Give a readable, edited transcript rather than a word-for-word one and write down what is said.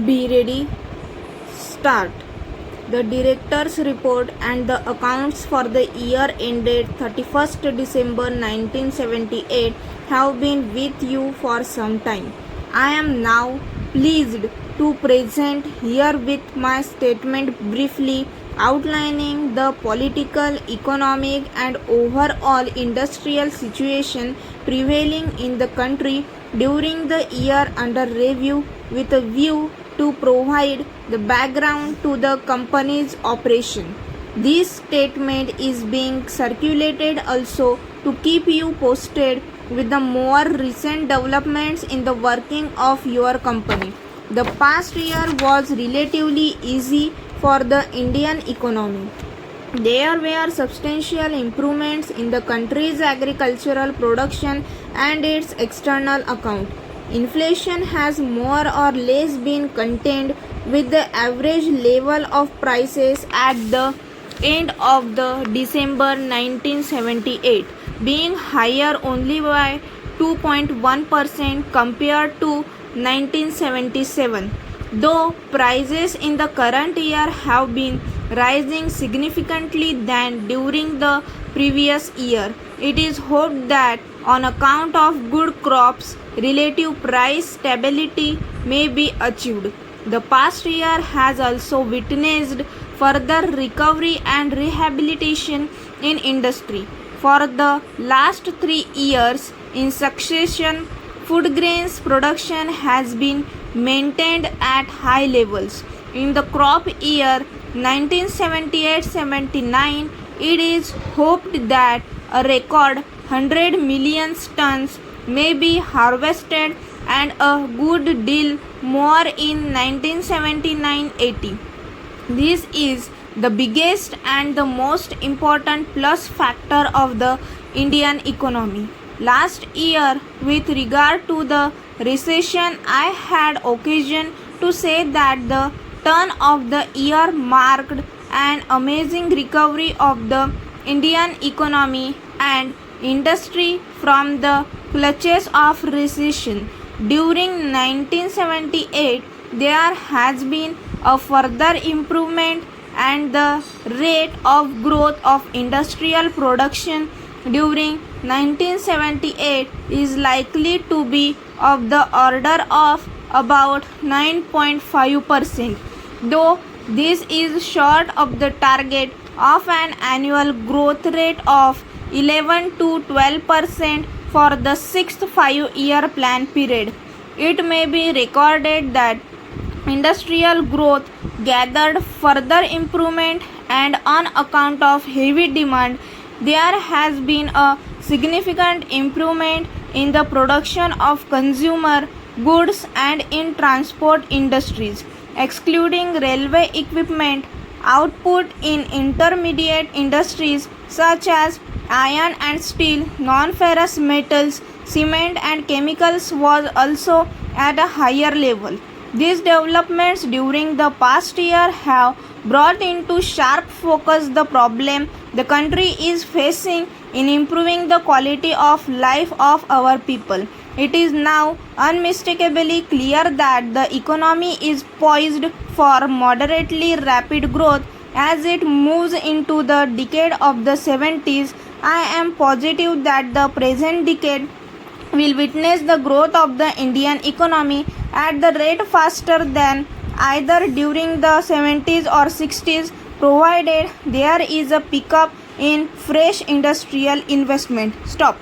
Be ready. Start. The director's report and the accounts for the year ended 31st December 1978 have been with you for some time. I am now pleased to present here with my statement briefly outlining the political, economic and overall industrial situation prevailing in the country during the year under review with a view to provide the background to the company's operation. This statement is being circulated also to keep you posted with the more recent developments in the working of your company. The past year was relatively easy for the Indian economy. There were substantial improvements in the country's agricultural production and its external account. Inflation has more or less been contained, with the average level of prices at the end of the December 1978 being higher only by 2.1% compared to 1977. Though prices in the current year have been rising significantly than during the previous year, it is hoped that on account of good crops, relative price stability may be achieved. The past year has also witnessed further recovery and rehabilitation in industry. For the last 3 years in succession, food grains production has been maintained at high levels. In the crop year 1978-79, it is hoped that a record 100 million tons may be harvested and a good deal more in 1979-80. This is the biggest and the most important plus factor of the Indian economy. Last year, with regard to the recession, I had occasion to say that the turn of the year marked an amazing recovery of the Indian economy and industry from the clutches of recession. During 1978, there has been a further improvement and the rate of growth of industrial production during 1978 is likely to be of the order of about 9.5%, though this is short of the target of an annual growth rate of 11 to 12% for the sixth 5-year plan period. It may be recorded that industrial growth gathered further improvement and on account of heavy demand, there has been a significant improvement in the production of consumer goods and in transport industries. Excluding railway equipment, output in intermediate industries such as iron and steel, non-ferrous metals, cement and chemicals was also at a higher level. These developments during the past year have brought into sharp focus the problem the country is facing in improving the quality of life of our people. It is now unmistakably clear that the economy is poised for moderately rapid growth as it moves into the decade of the 70s. I am positive that the present decade will witness the growth of the Indian economy at the rate faster than either during the 70s or 60s, provided there is a pickup in fresh industrial investment. Stop.